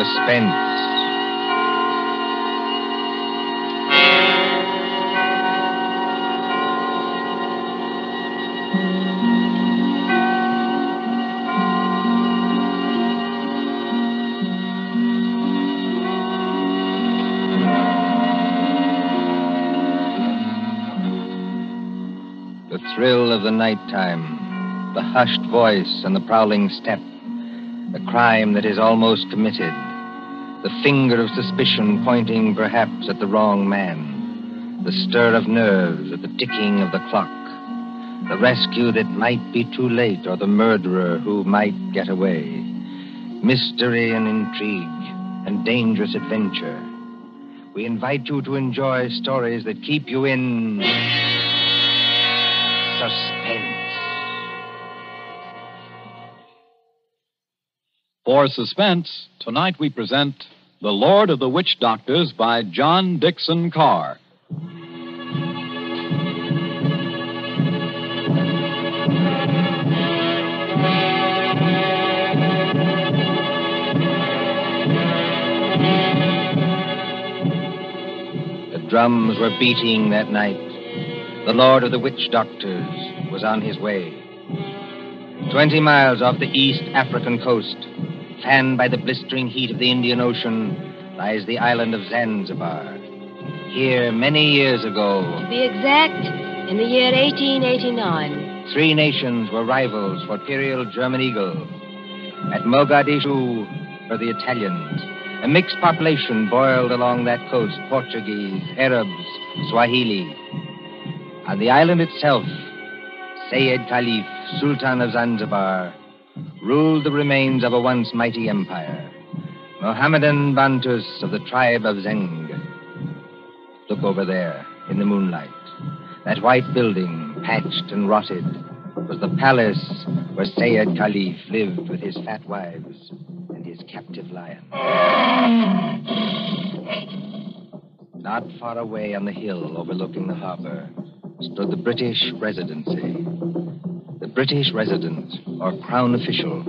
Suspense. The thrill of the nighttime, the hushed voice and the prowling step, the crime that is almost committed, the finger of suspicion pointing perhaps at the wrong man, the stir of nerves at the ticking of the clock, the rescue that might be too late or the murderer who might get away, mystery and intrigue and dangerous adventure. We invite you to enjoy stories that keep you in suspense. For Suspense, tonight we present The Lord of the Witch Doctors by John Dixon Carr. The drums were beating that night. The Lord of the Witch Doctors was on his way. 20 miles off the East African coast, fanned by the blistering heat of the Indian Ocean, lies the island of Zanzibar. Here, many years ago... To be exact, in the year 1889. 3 nations were rivals for imperial German eagle. At Mogadishu were the Italians. A mixed population boiled along that coast, Portuguese, Arabs, Swahili. On the island itself, Sayed Khalif, Sultan of Zanzibar, ruled the remains of a once mighty empire. Mohammedan Bantus of the tribe of Zeng. Look over there, in the moonlight. That white building, patched and rotted, was the palace where Sayed Khalif lived with his fat wives and his captive lion. Not far away on the hill overlooking the harbor stood the British Residency. The British resident, or crown official,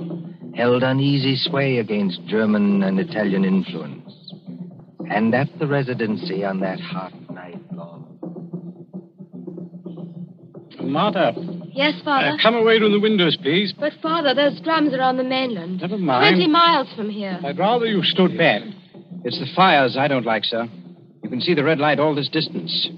held uneasy sway against German and Italian influence. And at the Residency on that hot night long... Martha. Yes, Father? Come away from the windows, please. But, Father, those drums are on the mainland. Never mind. 20 miles from here. I'd rather you stood back. It's the fires I don't like, sir. You can see the red light all this distance.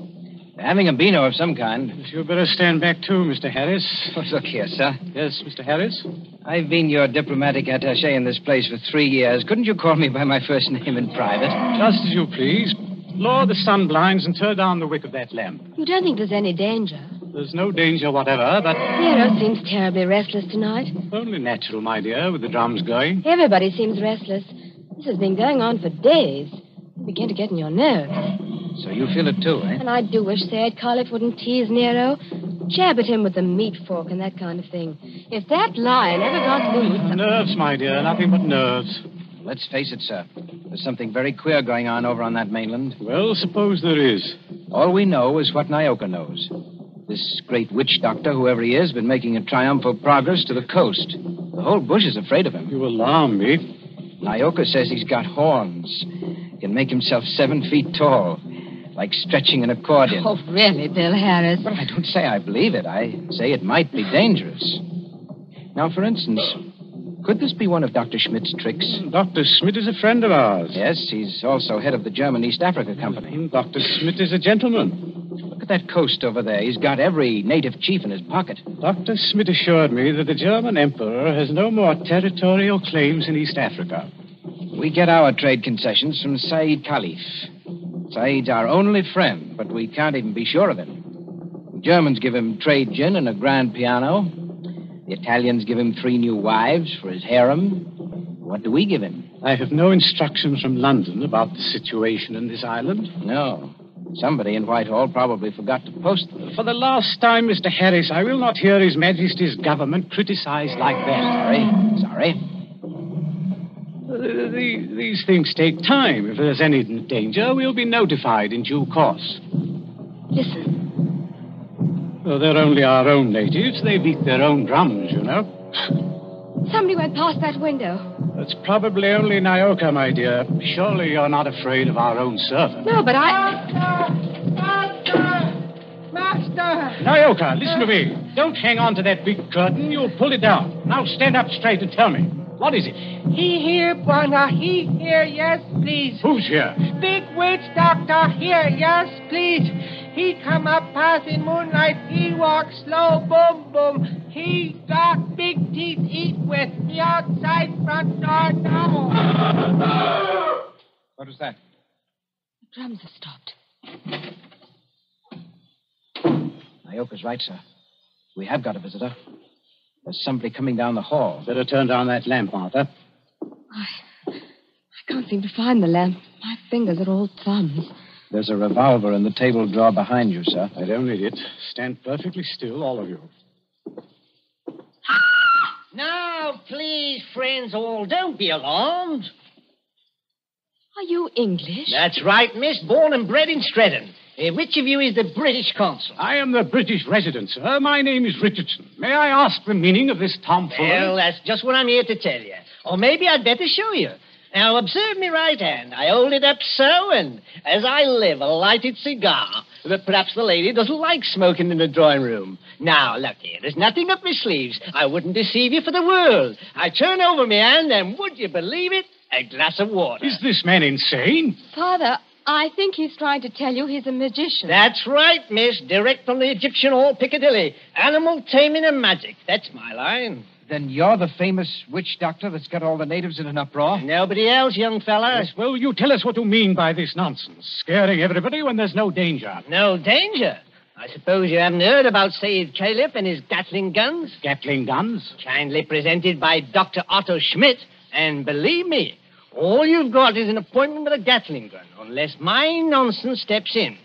They're having a beano of some kind. You'd better stand back, too, Mr. Harris. Oh, look here, sir. Yes, Mr. Harris? I've been your diplomatic attaché in this place for 3 years. Couldn't you call me by my first name in private? Just as you please. Lower the sun blinds and turn down the wick of that lamp. You don't think there's any danger? There's no danger whatever, but... Nero seems terribly restless tonight. Only natural, my dear, with the drums going. Everybody seems restless. This has been going on for days. You begin to get on your nerves. So you feel it too, eh? And I do wish Sayed Khalif wouldn't tease Nero. Jab at him with the meat fork and that kind of thing. If that lion ever got loose... Nerves, my dear, nothing but nerves. Let's face it, sir. There's something very queer going on over on that mainland. Well, suppose there is. All we know is what Nyoka knows. This great witch doctor, whoever he is, been making a triumphal progress to the coast. The whole bush is afraid of him. You alarm me. Nyoka says he's got horns. He can make himself 7 feet tall, like stretching an accordion. Oh, really, Bill Harris? Well, I don't say I believe it. I say it might be dangerous. Now, for instance, could this be one of Dr. Schmidt's tricks? Dr. Schmidt is a friend of ours. Yes, he's also head of the German East Africa Company. Dr. Schmidt is a gentleman. Look at that coast over there. He's got every native chief in his pocket. Dr. Schmidt assured me that the German emperor has no more territorial claims in East Africa. We get our trade concessions from Said Khalif. Said's our only friend, but we can't even be sure of him. The Germans give him trade gin and a grand piano. The Italians give him 3 new wives for his harem. What do we give him? I have no instructions from London about the situation in this island. No. Somebody in Whitehall probably forgot to post them. For the last time, Mr. Harris, I will not hear His Majesty's government criticized like that. Sorry. These things take time. If there's any danger, we'll be notified in due course. Listen. Well, they're only our own natives. They beat their own drums, you know. Somebody went past that window. That's probably only Nyoka, my dear. Surely you're not afraid of our own servant. No, but Master! Nyoka, listen to me. Don't hang on to that big curtain. You'll pull it down. Now stand up straight and tell me. What is it? He here, Bwana. He here, yes, please. Who's here? Big witch doctor here, yes, please. He come up past in moonlight. He walk slow, boom, boom. He got big teeth eat with the outside front door now. What was that? the drums have stopped. Nyoka's right, sir. We have got a visitor. There's somebody coming down the hall. Better turn down that lamp, Martha. I can't seem to find the lamp. My fingers are all thumbs. There's a revolver in the table drawer behind you, sir. I don't need it. Stand perfectly still, all of you. Now, please, friends all, don't be alarmed. Are you English? That's right, miss. Born and bred in Streatham. Which of you is the British consul? I am the British resident, sir. My name is Richardson. May I ask the meaning of this tomfoolery? Well, that's just what I'm here to tell you. Or maybe I'd better show you. Now, observe me right hand. I hold it up so, and as I live, a lighted cigar. But perhaps the lady doesn't like smoking in the drawing room. Now, look here. There's nothing up my sleeves. I wouldn't deceive you for the world. I turn over my hand, and would you believe it? A glass of water. Is this man insane? Father, I think he's trying to tell you he's a magician. That's right, miss. Direct from the Egyptian Hall, Piccadilly. Animal taming and magic. That's my line. Then you're the famous witch doctor that's got all the natives in an uproar? Nobody else, young fella. Yes, well, you tell us what you mean by this nonsense. Scaring everybody when there's no danger. No danger. I suppose you haven't heard about Said Caliph and his Gatling guns? Gatling guns? Kindly presented by Dr. Otto Schmidt. And believe me, all you've got is an appointment with a Gatling gun, unless my nonsense steps in.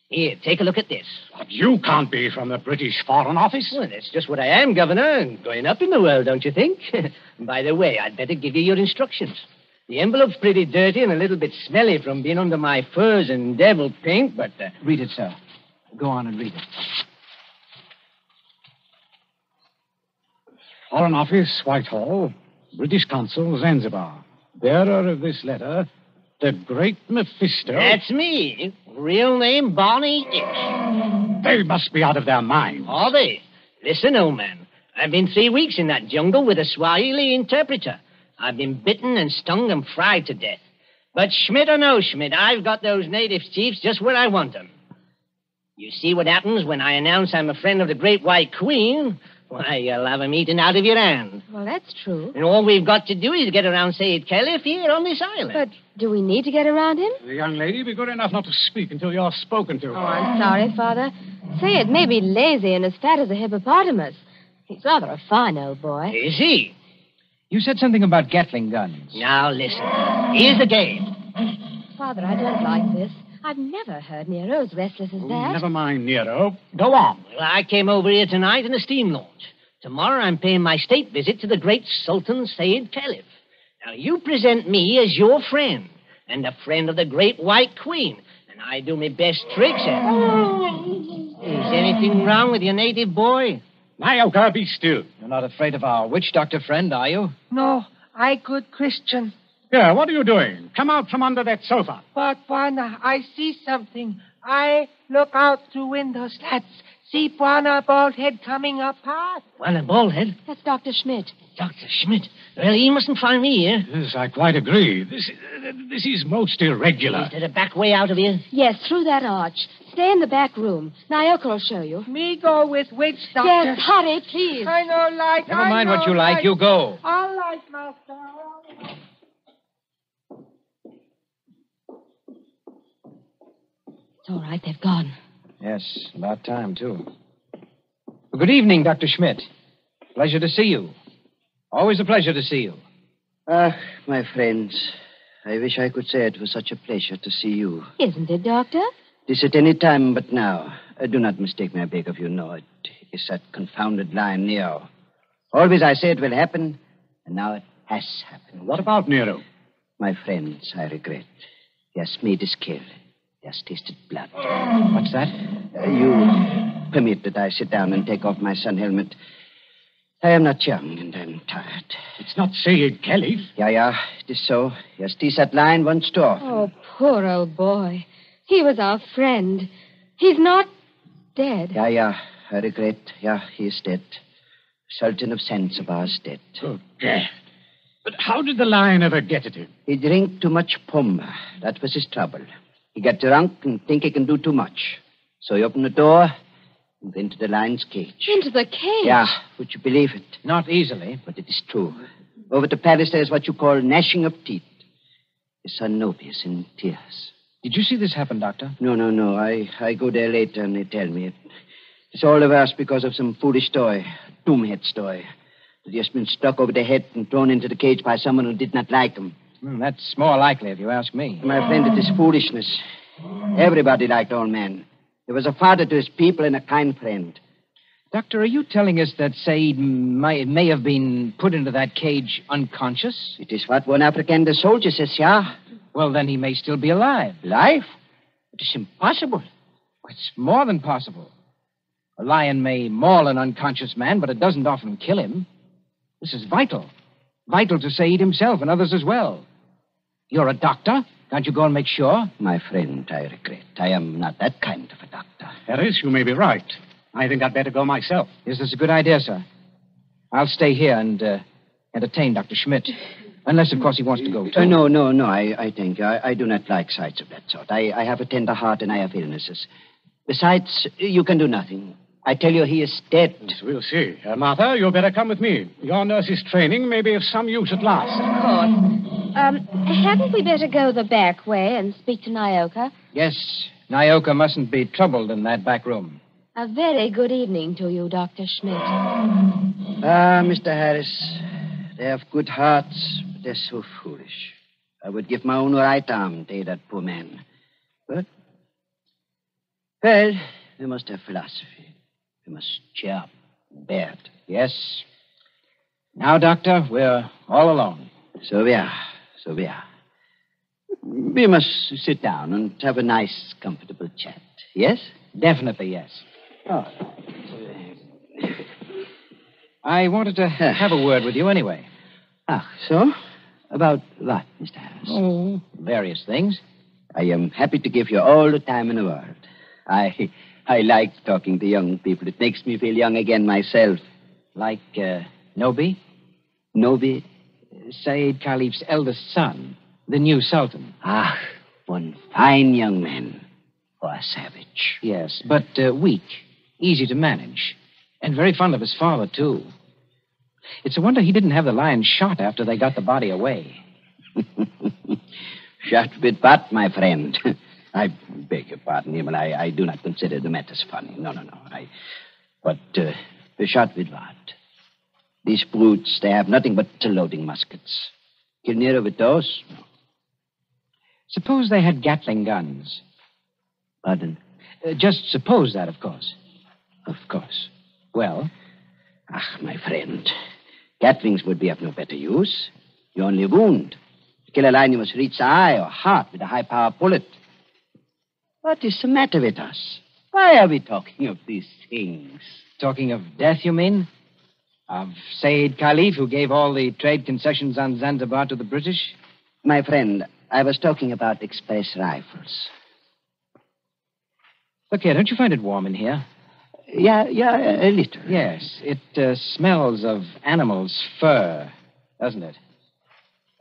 Here, take a look at this. But you can't be from the British Foreign Office. Well, that's just what I am, Governor, and going up in the world, don't you think? By the way, I'd better give you your instructions. The envelope's pretty dirty and a little bit smelly from being under my furs and devil paint, but... Read it, sir. Go on and read it. Foreign Office, Whitehall, British Consul, Zanzibar. Bearer of this letter, the Great Mephisto. That's me. Real name, Barney Hicks. They must be out of their minds. Are they? Listen, old man. I've been 3 weeks in that jungle with a Swahili interpreter. I've been bitten and stung and fried to death. But Schmidt or no Schmidt, I've got those native chiefs just where I want them. You see what happens when I announce I'm a friend of the Great White Queen? Why, you'll have 'em eaten out of your hand. Well, that's true. And all we've got to do is get around Said Caliph here on this island. But do we need to get around him? The young lady, be good enough not to speak until you're spoken to. Oh, I'm sorry, Father. Say it may be lazy and as fat as a hippopotamus. He's rather a fine old boy. Is he? You said something about Gatling guns. Now, listen. Here's the game. Father, I don't like this. I've never heard Nero as restless as that. Never mind, Nero. Go on. Well, I came over here tonight in a steam launch. Tomorrow I'm paying my state visit to the great Sultan Said Caliph. Now, you present me as your friend and a friend of the Great White Queen, and I do my best tricks. Is anything wrong with your native boy? Nyoka, be still. You're not afraid of our witch doctor friend, are you? No, I good Christian. Here, what are you doing? Come out from under that sofa. But, Bwana, I see something. I look out through window slats. See Bwana bald head coming up past. Well, a bald head. That's Dr. Schmidt. Dr. Schmidt. Well, he mustn't find me here. Yes, I quite agree. This is most irregular. Is there a back way out of here? Yes, through that arch. Stay in the back room. Nyoka will show you. Me go with witch doctor. Yes, hurry, please. I know like. Never mind what you like. You go. All right, master. It's all right. They've gone. Yes, about time, too. Well, good evening, Dr. Schmidt. Pleasure to see you. Always a pleasure to see you. Ah, my friends, I wish I could say it was such a pleasure to see you. Isn't it, Doctor? This at any time but now. Do not mistake me, I beg of you. No, it is that confounded lion, Nero. Always I say it will happen, and now it has happened. What about Nero? My friends, I regret. He has made his kill. He has tasted blood. What's that? You permit that I sit down and take off my sun helmet. I am not young, and I'm tired. It's not Said Caliph. Yeah, it is so. Yes, tis that line once too often. Oh, poor old boy. He was our friend. He's not dead. Yeah, I regret. Yeah, he is dead. Sultan of Zanzibar is dead. Good God. But how did the lion ever get at him? He drank too much pumba. That was his trouble. He got drunk and think he can do too much. So he opened the door and went to the lion's cage. Into the cage? Yeah, would you believe it? Not easily. But it is true. Over to Paris, there's what you call gnashing of teeth. His son Nobius in tears. Did you see this happen, Doctor? No. I go there later and they tell me. It's all the worse because of some foolish toy, a doomhead toy. That just been stuck over the head and thrown into the cage by someone who did not like him. That's more likely, if you ask me. My friend, it is foolishness. Everybody liked old man. He was a father to his people and a kind friend. Doctor, are you telling us that Said may have been put into that cage unconscious? It is what one African soldier says, yeah. Well, then he may still be alive. Life? It is impossible. It's more than possible. A lion may maul an unconscious man, but it doesn't often kill him. This is vital. Vital to Said himself and others as well. You're a doctor. Can't you go and make sure? My friend, I regret. I am not that kind of a doctor. Harris, you may be right. I think I'd better go myself. Yes, that's a good idea, sir. I'll stay here and entertain Dr. Schmidt. Unless, of course, he wants to go, too. No, I thank you. I do not like sights of that sort. I have a tender heart and I have illnesses. Besides, you can do nothing. I tell you, he is dead. Yes, we'll see. Martha, you'd better come with me. Your nurse's training may be of some use at last. Of course. Hadn't we better go the back way and speak to Nyoka? Yes, Nyoka mustn't be troubled in that back room. A very good evening to you, Dr. Schmidt. Mr. Harris, they have good hearts, but they're so foolish. I would give my own right arm to aid that poor man. But, well, we must have philosophy. We must cheer up and bear it. Yes. Now, Doctor, we're all alone. So we are. We must sit down and have a nice, comfortable chat. Yes? Definitely, yes. Oh. I wanted to have a word with you anyway. So? About what, Mr. Harris? Oh, various things. I am happy to give you all the time in the world. I like talking to young people. It makes me feel young again myself. Like, Nobi? Nobi? Said Caliph's eldest son, the new Sultan. One fine young man for a savage. Yes, but weak, easy to manage, and very fond of his father, too. It's a wonder he didn't have the lion shot after they got the body away. Shot with what, my friend? I beg your pardon, Himmel. I do not consider the matters funny. No. But shot with what? These brutes, they have nothing but loading muskets. Kill Nero with those? No. Suppose they had Gatling guns. Pardon? Just suppose that, of course. Of course. Well? My friend, Gatlings would be of no better use. You only wound. To kill a lion, you must reach the eye or heart with a high-power bullet. What is the matter with us? Why are we talking of these things? Talking of death, you mean? Of Said Caliph, who gave all the trade concessions on Zanzibar to the British? My friend, I was talking about express rifles. Look here, don't you find it warm in here? Yeah, a little. Yes, it smells of animal's fur, doesn't it?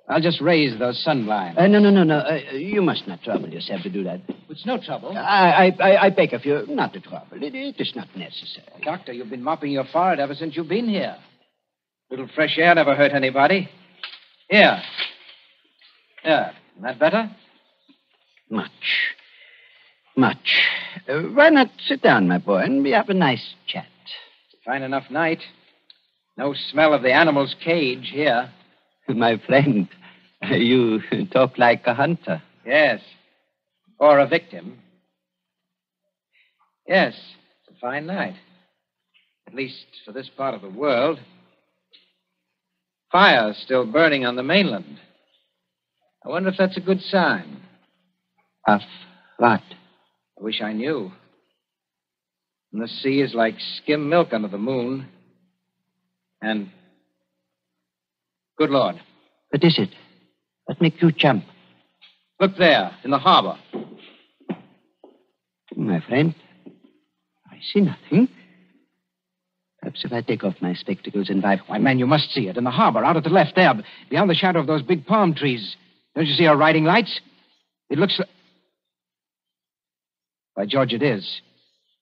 I'll just raise those sun blinds. No. You must not trouble yourself to do that. It's no trouble. I beg of you not to trouble. It is not necessary. Doctor, you've been mopping your forehead ever since you've been here. A little fresh air never hurt anybody. Here. Isn't that better? Much. Why not sit down, my boy, and we have a nice chat? Fine enough night. No smell of the animal's cage here. My friend, you talk like a hunter. Yes. Or a victim. Yes, it's a fine night. At least for this part of the world. Fire's still burning on the mainland. I wonder if that's a good sign. Of what? I wish I knew. And the sea is like skim milk under the moon. And... Good Lord. What is it? What make you jump? Look there, in the harbor. My friend, I see nothing. Perhaps if I take off my spectacles and Why, man, you must see it. In the harbor, out at the left there, beyond the shadow of those big palm trees. Don't you see our riding lights? It looks like... By George, it is.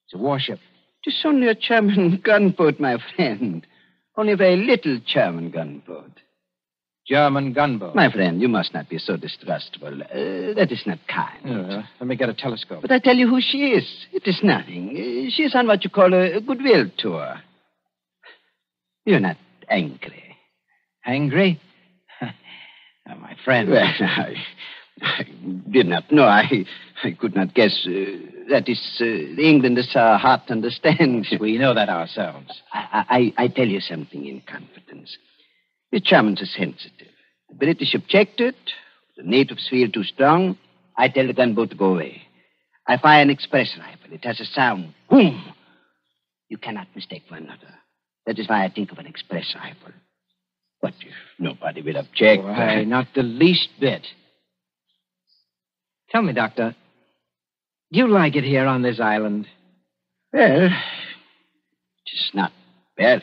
It's a warship. It is only a German gunboat, my friend. Only a very little German gunboat. German gunboat? My friend, you must not be so distrustful. That is not kind. Let me get a telescope. But I tell you who she is. It is nothing. She is on what you call a goodwill tour. You're not angry. Angry? My friend. Well, I did not know. I could not guess. That is, England is our heart to understand. We know that ourselves. I tell you something in confidence. The Germans are sensitive. The British objected. The natives feel too strong. I tell the gunboat to go away. I fire an express rifle. It has a sound. Boom! You cannot mistake one another. That is why I think of an express rifle. But if nobody will object... Why, not the least bit. Tell me, Doctor, do you like it here on this island? Well, it's not bad.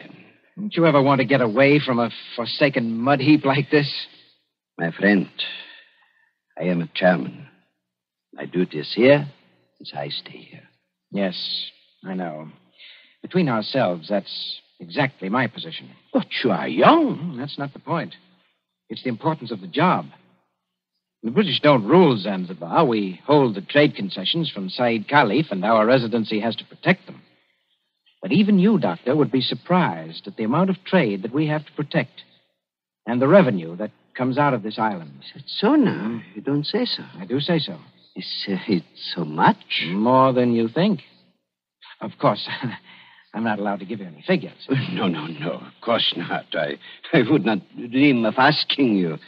Don't you ever want to get away from a forsaken mud heap like this? My friend, I am a German. My duty is here, as I stay here. Yes, I know. Between ourselves, that's exactly my position. But you are young. That's not the point. It's the importance of the job. The British don't rule Zanzibar. We hold the trade concessions from Said Khalif, and our residency has to protect them. But even you, Doctor, would be surprised at the amount of trade that we have to protect and the revenue that comes out of this island. Is it so now? You don't say so. I do say so. Is it so much? More than you think. Of course, I'm not allowed to give you any figures. No. Of course not. I would not dream of asking you.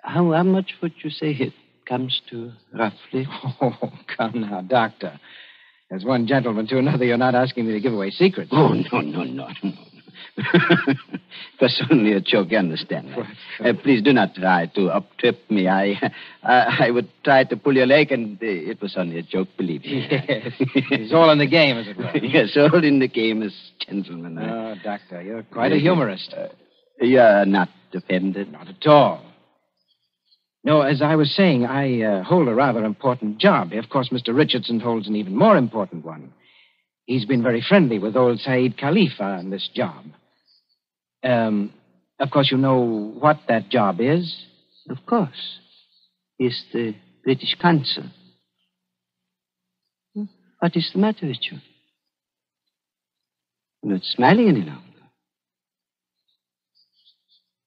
How much would you say it comes to, roughly? Oh, come now, Doctor. As one gentleman to another, you're not asking me to give away secrets. Oh, no. It was only a joke, you understand. Please do not try to up-trip me. I would try to pull your leg, and it was only a joke, believe me. Yes. It's all in the game, as it were. Yes, all in the game as gentlemen. Oh, Doctor, you're quite a humorist. You're not offended? Not at all. No, as I was saying, I hold a rather important job. Of course, Mr. Richardson holds an even more important one. He's been very friendly with old Said Khalif on this job. Of course, you know what that job is? Of course. He's the British consul. What is the matter with you? You're not smiling any longer.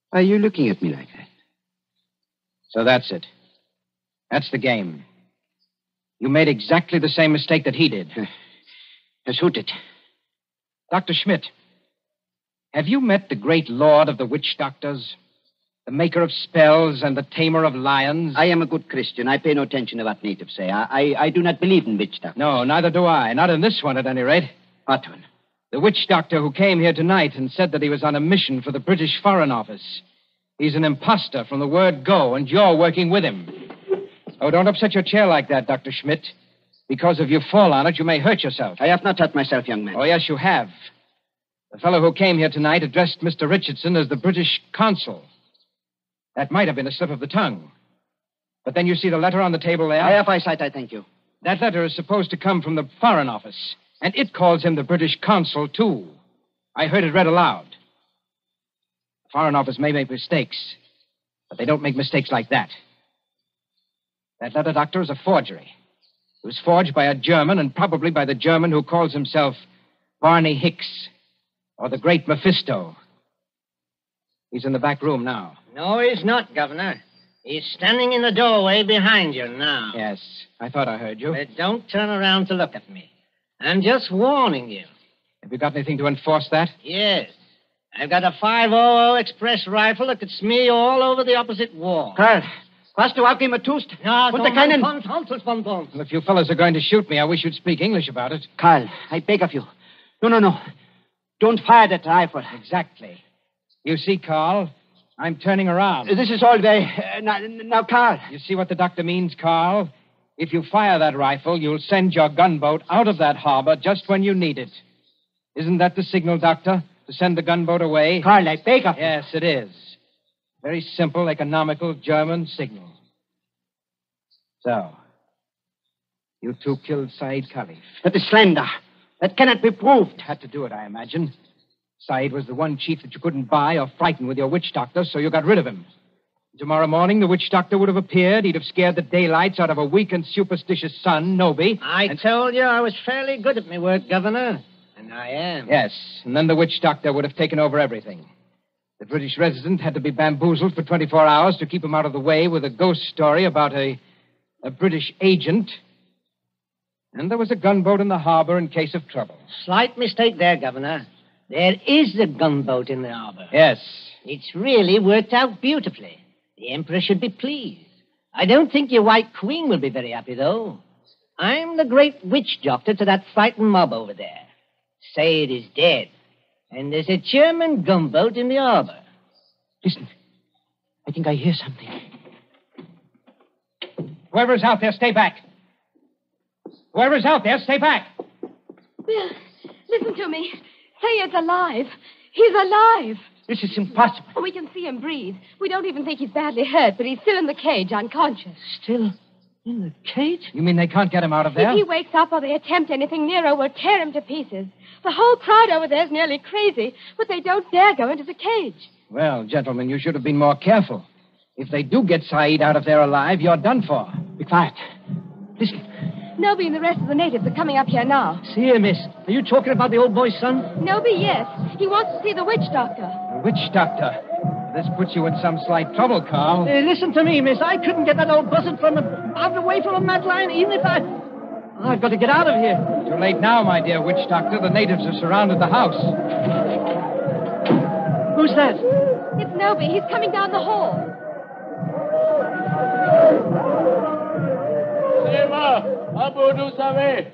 Why are you looking at me like that? So that's it. That's the game. You made exactly the same mistake that he did. Shoot it. Dr. Schmidt, have you met the great lord of the witch doctors? The maker of spells and the tamer of lions? I am a good Christian. I pay no attention to what natives say. I do not believe in witch doctors. No, neither do I. Not in this one, at any rate. What one? The witch doctor who came here tonight and said that he was on a mission for the British Foreign Office. He's an imposter from the word go, and you're working with him. Oh, don't upset your chair like that, Dr. Schmidt. Because if you fall on it, you may hurt yourself. I have not hurt myself, young man. Oh, yes, you have. The fellow who came here tonight addressed Mr. Richardson as the British consul. That might have been a slip of the tongue. But then you see the letter on the table there? I have eyesight, I thank you. That letter is supposed to come from the Foreign Office, and it calls him the British consul, too. I heard it read aloud. The Foreign Office may make mistakes, but they don't make mistakes like that. That letter, Doctor, is a forgery. It was forged by a German, and probably by the German who calls himself Barney Hicks, or the Great Mephisto. He's in the back room now. No, he's not, Governor. He's standing in the doorway behind you now. Yes, I thought I heard you. But don't turn around to look at me. I'm just warning you. Have you got anything to enforce that? Yes. I've got a 500 express rifle that could smear you all over the opposite wall. Karl, was du auch immer tust? No, Und keinen... Well, if you fellows are going to shoot me, I wish you'd speak English about it. Karl, I beg of you. No. Don't fire that rifle. Exactly. You see, Carl, I'm turning around. This is all very... now, Carl. You see what the doctor means, Carl? If you fire that rifle, you'll send your gunboat out of that harbor just when you need it. Isn't that the signal, Doctor? To send the gunboat away? Carl, I beg of you. Yes, it is. Very simple, economical German signal. So, you two killed Said Khalif. That is slander. That cannot be proved. Had to do it, I imagine. Said was the one chief that you couldn't buy or frighten with your witch doctor, so you got rid of him. Tomorrow morning, the witch doctor would have appeared. He'd have scared the daylights out of a weak and superstitious son, Noby. I told you I was fairly good at my work, Governor. And I am. Yes, and then the witch doctor would have taken over everything. The British resident had to be bamboozled for 24 hours to keep him out of the way with a ghost story about a British agent. And there was a gunboat in the harbor in case of trouble. Slight mistake there, Governor. There is a gunboat in the harbor. Yes. It's really worked out beautifully. The Emperor should be pleased. I don't think your White Queen will be very happy, though. I'm the great witch doctor to that frightened mob over there. Said is dead. And there's a German gunboat in the harbor. Listen. I think I hear something. Whoever's out there, stay back. Whoever's out there, stay back. Bill, listen to me. Sayed's alive. He's alive. This is impossible. We can see him breathe. We don't even think he's badly hurt, but he's still in the cage, unconscious. Still in the cage? You mean they can't get him out of there? If he wakes up or they attempt anything, Nero will tear him to pieces. The whole crowd over there is nearly crazy, but they don't dare go into the cage. Well, gentlemen, you should have been more careful. If they do get Said out of there alive, you're done for. Be quiet. Listen. Noby and the rest of the natives are coming up here now. See here, miss. Are you talking about the old boy's son? Noby, yes. He wants to see the witch doctor. The witch doctor? This puts you in some slight trouble, Carl. Listen to me, miss. I couldn't get that old buzzard away from a mad lion, even if I've got to get out of here. Too late now, my dear witch doctor. The natives have surrounded the house. Who's that? It's Noby. He's coming down the hall. Abu du Save.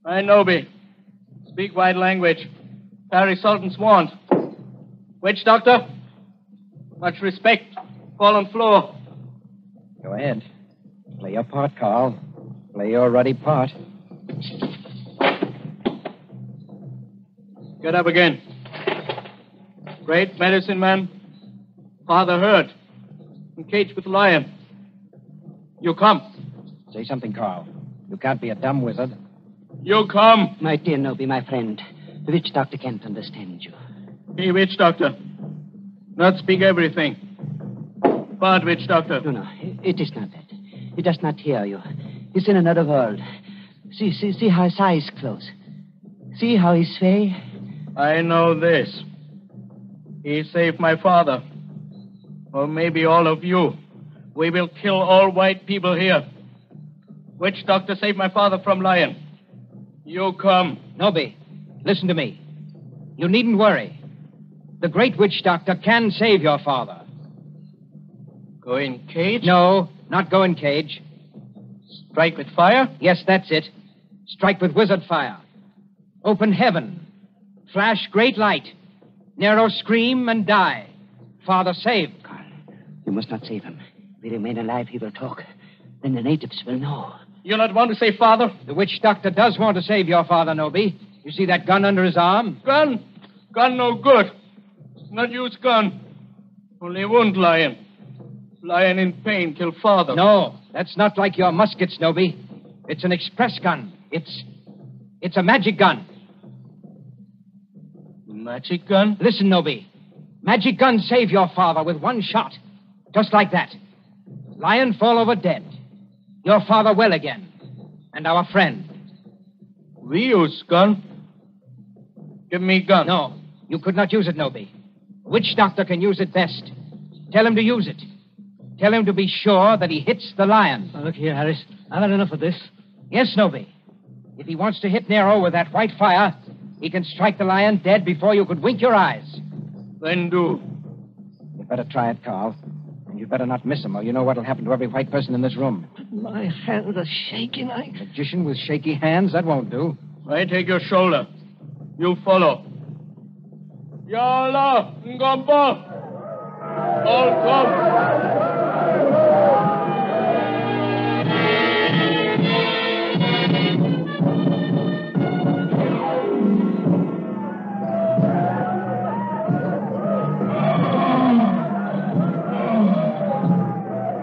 I Noby. Speak white language. Carry Sultan's wand. Witch doctor? Much respect. Fall on floor. Go ahead. Play your part, Carl. Play your ruddy part. Get up again. Great medicine man. Father hurt. Encaged with lion. You come. Say something, Carl. You can't be a dumb wizard. You come. My dear Noby, my friend, the witch doctor can't understand you. Hey, witch doctor. Not speak everything. Bad witch doctor. No, it is not that. He does not hear you. He's in another world. See how his eyes close. See how he sway. I know this. He saved my father. Or maybe all of you. We will kill all white people here. Witch doctor saved my father from lion. You come. Noby, listen to me. You needn't worry. The great witch doctor can save your father. Go in cage? No, not go in cage. Strike with fire? Yes, that's it. Strike with wizard fire. Open heaven. Flash great light. Nero scream and die. Father saved. Carl, you must not save him. If he remain alive, he will talk. Then the natives will know. You not want to save father? The witch doctor does want to save your father, Noby. You see that gun under his arm? Gun? Gun no good. Not use gun. Only wound lion. Lion in pain kill father. No, that's not like your muskets, Noby. It's an express gun. It's a magic gun. Magic gun? Listen, Noby. Magic gun save your father with one shot. Just like that. Lion fall over dead. Your father well again. And our friend. We use gun. Give me gun. No, you could not use it, Noby. Witch doctor can use it best. Tell him to use it. Tell him to be sure that he hits the lion. Now, look here, Harris. I've had enough of this. Yes, Noby. If he wants to hit Nero with that white fire, he can strike the lion dead before you could wink your eyes. Then do. You'd better try it, Carl. And you'd better not miss him, or you know what'll happen to every white person in this room. My hands are shaking. Magician with shaky hands? That won't do. I take your shoulder. You follow. Yala, Ngamba. All come.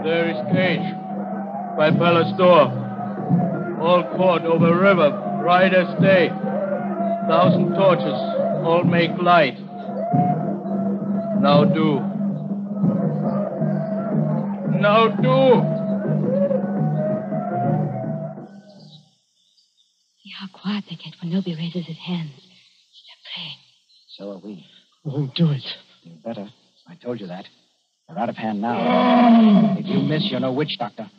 There is cage by palace door. All court over river, riders stay. 1,000 torches, all make light. Now do. Now do. See how quiet they get when nobody raises his hands. They're praying. So are we. Won't do it. You better. I told you that. They're out of hand now. If you miss, you're no witch doctor.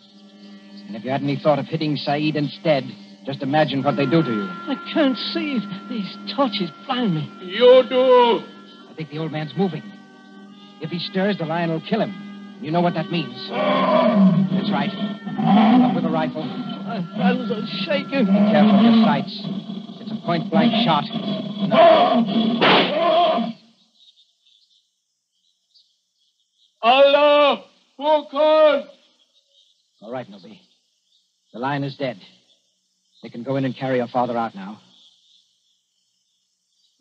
And if you had any thought of hitting Said instead, just imagine what they do to you. I can't see. These torches blind me. You do. I think the old man's moving. If he stirs, the lion will kill him. You know what that means. That's right. Up with a rifle. My hands are shaking. Be careful of your sights. It's a point-blank shot. Allah! Wukon! All right, Nobi. The lion is dead. They can go in and carry your father out now.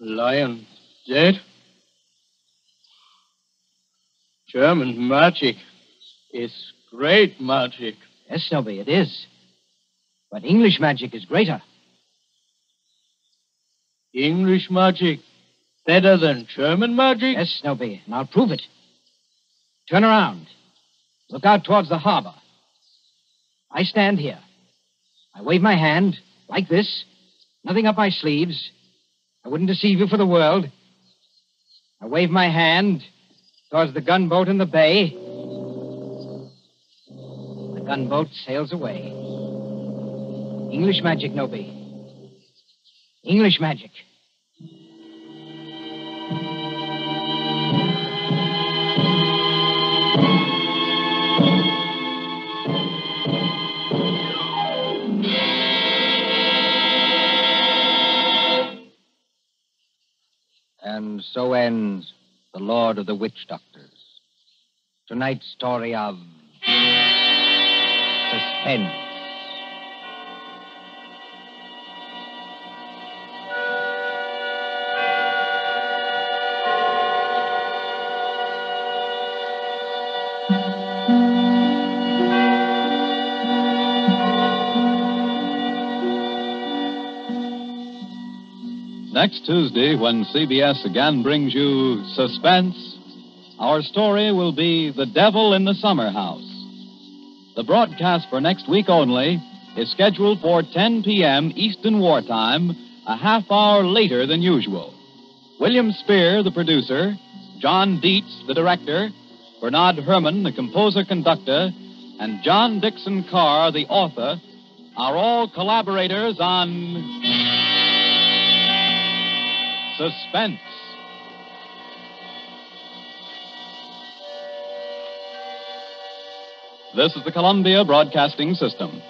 Lion dead? German magic is great magic. Yes, Nobi, it is. But English magic is greater. English magic better than German magic? Yes, Nobi, and I'll prove it. Turn around. Look out towards the harbor. I stand here. I wave my hand, like this. Nothing up my sleeves. I wouldn't deceive you for the world. I wave my hand towards the gunboat in the bay. The gunboat sails away. English magic, Nobi. English magic. And so ends The Lord of the Witch Doctors. Tonight's story of Suspense. Next Tuesday, when CBS again brings you Suspense, our story will be The Devil in the Summer House. The broadcast for next week only is scheduled for 10 p.m. Eastern Wartime, a half hour later than usual. William Spear, the producer, John Dietz, the director, Bernard Herrmann, the composer-conductor, and John Dixon Carr, the author, are all collaborators on Suspense. This is the Columbia Broadcasting System.